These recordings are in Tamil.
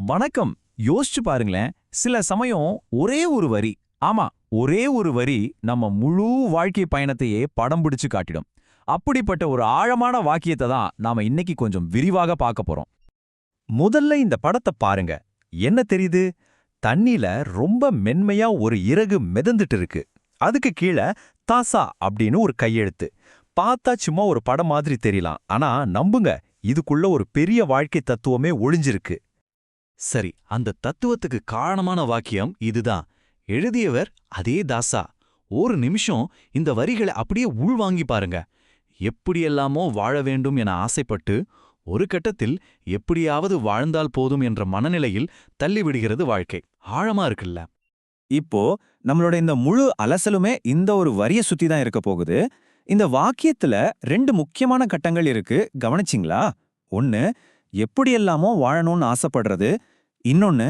வணக்கம். யோசிச்சு பாருங்களேன், சில சமயம் ஒரே ஒரு வரி, ஆமா, ஒரே ஒரு வரி நம்ம முழு வாழ்க்கை பயணத்தையே படம் பிடிச்சு காட்டிடும். அப்படிப்பட்ட ஒரு ஆழமான வாக்கியத்தை தான் நாம இன்னைக்கு கொஞ்சம் விரிவாக பார்க்க போறோம். முதல்ல இந்த படத்தை பாருங்க. என்ன தெரியுது? தண்ணில ரொம்ப மென்மையா ஒரு இறகு மிதந்துட்டு இருக்கு. அதுக்கு கீழே தாசா அப்படின்னு ஒரு கையெழுத்து. பார்த்தா சும்மா ஒரு படம் மாதிரி தெரியலாம், ஆனா நம்புங்க, இதுக்குள்ள ஒரு பெரிய வாழ்க்கை தத்துவமே ஒளிஞ்சிருக்கு. சரி, அந்த தத்துவத்துக்கு காரணமான வாக்கியம் இதுதான். எழுதியவர் அதே தாசா. ஒரு நிமிஷம் இந்த வரிகளை அப்படியே உள்வாங்கி பாருங்க. எப்படியெல்லாமோ வாழ வேண்டும் என ஆசைப்பட்டு ஒரு கட்டத்தில் எப்படியாவது வாழ்ந்தால் போதும் என்ற மனநிலையில் தள்ளிவிடுகிறது வாழ்க்கை. ஆழமா இருக்குல்ல? இப்போ நம்மளோட இந்த முழு அலசலுமே இந்த ஒரு வரிய சுத்தி தான் இருக்க போகுது. இந்த வாக்கியத்துல ரெண்டு முக்கியமான கட்டங்கள் இருக்கு, கவனிச்சிங்களா? ஒன்னு, எப்படியெல்லாமோ வாழணும்னு ஆசைப்படுறது. இன்னொன்னு,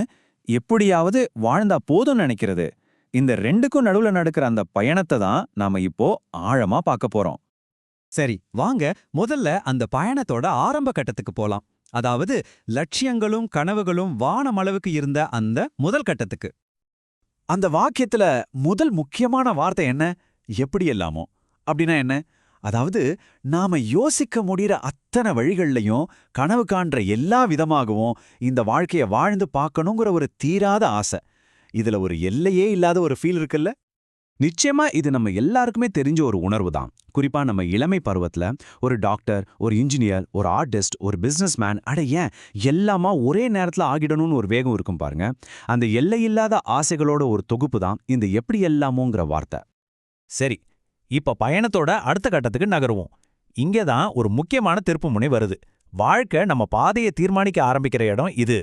எப்படியாவது வாழ்ந்தா போதும் நினைக்கிறது. இந்த ரெண்டுக்கும் நடுவுல நடக்கிற அந்த பயணத்தை தான் நாம இப்போ ஆழமா பார்க்க போறோம். சரி, வாங்க முதல்ல அந்த பயணத்தோட ஆரம்ப கட்டத்துக்கு போலாம். அதாவது லட்சியங்களும் கனவுகளும் வானமளவுக்கு இருந்த அந்த முதல் கட்டத்துக்கு. அந்த வாக்கியத்துல முதல் முக்கியமான வார்த்தை என்ன? எப்படியெல்லாமோ அப்படின்னா என்ன? அதாவது நாம யோசிக்க முடிகிற அத்தனை வழிகள்லையும் கனவு காண்ற எல்லா விதமாகவும் இந்த வாழ்க்கைய வாழ்ந்து பார்க்கணுங்கிற ஒரு தீராத ஆசை. இதுல ஒரு எல்லையே இல்லாத ஒரு ஃபீல் இருக்குல்ல? நிச்சயமா இது நம்ம எல்லாருக்குமே தெரிஞ்ச ஒரு உணர்வு தான். குறிப்பா நம்ம இளமை பருவத்துல ஒரு டாக்டர், ஒரு இன்ஜினியர், ஒரு ஆர்டிஸ்ட், ஒரு பிசினஸ் மேன், ஏன் எல்லாமா ஒரே நேரத்துல ஆகிடணும்னு ஒரு வேகம் இருக்கும் பாருங்க. அந்த எல்லையில்லாத ஆசைகளோட ஒரு தொகுப்பு தான் இந்த எப்படி எல்லாமோங்கிற வார்த்தை. சரி, இப்ப பயணத்தோட அடுத்த கட்டத்துக்கு நகருவோம். இங்கே தான் ஒரு முக்கியமான திருப்புமுனை வருது. வாழ்க்கை நம்ம பாதையை தீர்மானிக்க ஆரம்பிக்கிற இடம் இது.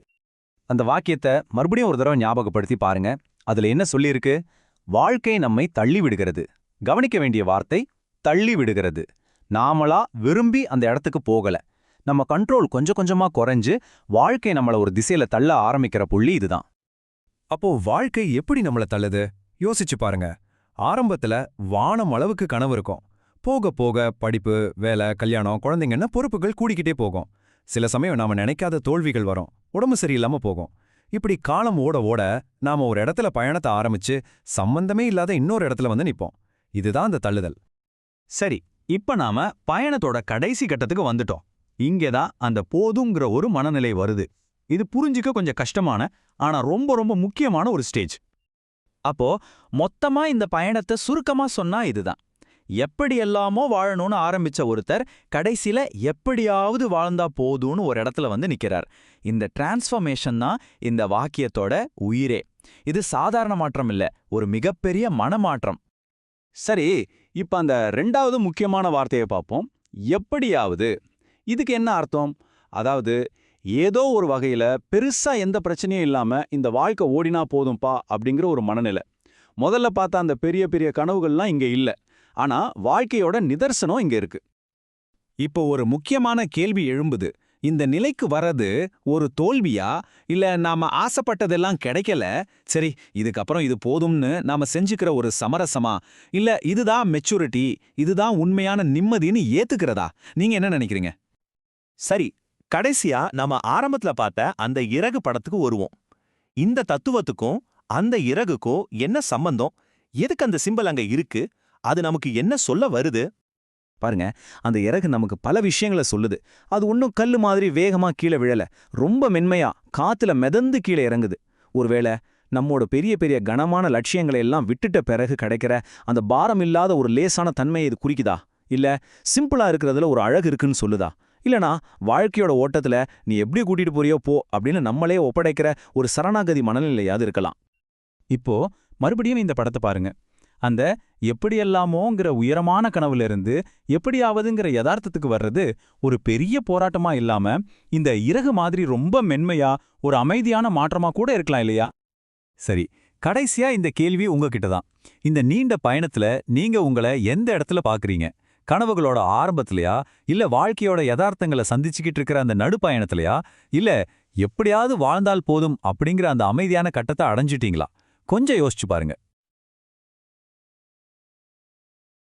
அந்த வாக்கியத்தை மறுபடியும் ஒரு தடவை ஞாபகப்படுத்தி பாருங்க. அதுல என்ன சொல்லியிருக்கு? வாழ்க்கை நம்மை தள்ளி விடுகிறது. கவனிக்க வேண்டிய வார்த்தை தள்ளி விடுகிறது. நாமளா விரும்பி அந்த இடத்துக்கு போகல. நம்ம கண்ட்ரோல் கொஞ்சம் கொஞ்சமா குறைஞ்சு வாழ்க்கை நம்மள ஒரு திசையில தள்ள ஆரம்பிக்கிற புள்ளி இதுதான். அப்போ வாழ்க்கை எப்படி நம்மள தள்ளுது? யோசிச்சு பாருங்க. ஆரம்பத்துல வானம் அளவுக்கு கனவு இருக்கும். போக போக படிப்பு, வேலை, கல்யாணம், குழந்தைங்கன்னா பொறுப்புகள் கூடிக்கிட்டே போகும். சில சமயம் நாம நினைக்காத தோல்விகள் வரும், உடம்பு சரியில்லாம போகும். இப்படி காலம் ஓட ஓட நாம ஒரு இடத்துல பயணத்தை ஆரம்பிச்சு சம்பந்தமே இல்லாத இன்னொரு இடத்துல வந்து நிப்போம். இதுதான் அந்த தள்ளுதல். சரி, இப்ப நாம பயணத்தோட கடைசி கட்டத்துக்கு வந்துட்டோம். இங்கேதான் அந்த போதுங்கிற ஒரு மனநிலை வருது. இது புரிஞ்சிக்க கொஞ்சம் கஷ்டமான, ஆனா ரொம்ப ரொம்ப முக்கியமான ஒரு ஸ்டேஜ். அப்போ மொத்தமா இந்த பயணத்தை சுருக்கமா சொன்னா இதுதான். எப்படியெல்லாமோ வாழணும்னு ஆரம்பிச்ச ஒருத்தர் கடைசியில எப்படியாவது வாழ்ந்தா போதும்னு ஒரு இடத்துல வந்து நிக்கிறார். இந்த டிரான்ஸ்ஃபர்மேஷன் தான் இந்த வாக்கியத்தோட உயிரே. இது சாதாரண மாற்றம் இல்ல, ஒரு மிகப்பெரிய மனமாற்றம். சரி, இப்ப அந்த ரெண்டாவது முக்கியமான வார்த்தையை பார்ப்போம். எப்படியாவது. இதுக்கு என்ன அர்த்தம்? அதாவது ஏதோ ஒரு வகையில பெருசா எந்த பிரச்சனையும் இல்லாம இந்த வாழ்க்கை ஓடினா போதும்பா அப்படிங்கிற ஒரு மனநிலை. முதல்ல பார்த்தா அந்த பெரிய பெரிய கனவுகள்லாம் இங்க இல்ல. ஆனா வாழ்க்கையோட நிதர்சனம் இங்க இருக்கு. இப்போ ஒரு முக்கியமான கேள்வி எழும்புது. இந்த நிலைக்கு வர்றது ஒரு தோல்வியா, இல்ல நாம ஆசைப்பட்டதெல்லாம் கிடைக்கல, சரி இதுக்கப்புறம் இது போதும்னு நாம செஞ்சுக்கிற ஒரு சமரசமா, இல்ல இதுதான் மெச்சூரிட்டி, இதுதான் உண்மையான நிம்மதின்னு ஏத்துக்கிறதா? நீங்க என்ன நினைக்கிறீங்க? சரி, கடைசியா நாம ஆரம்பத்துல பார்த்த அந்த இறகு படத்துக்கு வருவோம். இந்த தத்துவத்துக்கும் அந்த இறகுக்கும் என்ன சம்பந்தம்? எதுக்கு அந்த சிம்பல் அங்க இருக்கு? அது நமக்கு என்ன சொல்ல வருது? பாருங்க, அந்த இறகு நமக்கு பல விஷயங்களை சொல்லுது. அது ஒன்றும் கல்லு மாதிரி வேகமா கீழே விழல, ரொம்ப மென்மையா காத்துல மிதந்து கீழே இறங்குது. ஒருவேளை நம்மோட பெரிய பெரிய கனமான லட்சியங்களை எல்லாம் விட்டுட்ட பிறகு கிடைக்கிற அந்த பாரம் இல்லாத ஒரு லேசான தன்மையை இது குறிக்குதா? இல்ல சிம்பிளா இருக்கிறதுல ஒரு அழகு இருக்குன்னு சொல்லுதா? இல்லனா வாழ்க்கையோட ஓட்டத்துல நீ எப்படி கூட்டிட்டு போறியோ போ அப்படின்னு நம்மளே ஒப்படைக்கிற ஒரு சரணாகதி மனநிலையாவது இருக்கலாம். இப்போ மறுபடியும் இந்த படத்தை பாருங்க. அந்த எப்படியெல்லாமோங்கிற உயரமான கனவுல இருந்து எப்படியாவதுங்கிற யதார்த்தத்துக்கு வர்றது ஒரு பெரிய போராட்டமா இல்லாம இந்த இறகு மாதிரி ரொம்ப மென்மையா ஒரு அமைதியான மாற்றமா கூட இருக்கலாம் இல்லையா? சரி, கடைசியா இந்த கேள்வி உங்ககிட்ட தான். இந்த நீண்ட பயணத்துல நீங்க உங்களை எந்த இடத்துல பாக்குறீங்க? கனவுகளோட ஆரம்பத்திலையா, இல்ல வாழ்க்கையோட யதார்த்தங்களை சந்திச்சுக்கிட்டு இருக்கிற அந்த நடுப்பயணத்திலையா, இல்ல எப்படியாவது வாழ்ந்தால் போதும் அப்படிங்கிற அந்த அமைதியான கட்டத்தை அடைஞ்சிட்டீங்களா? கொஞ்சம் யோசிச்சு பாருங்க.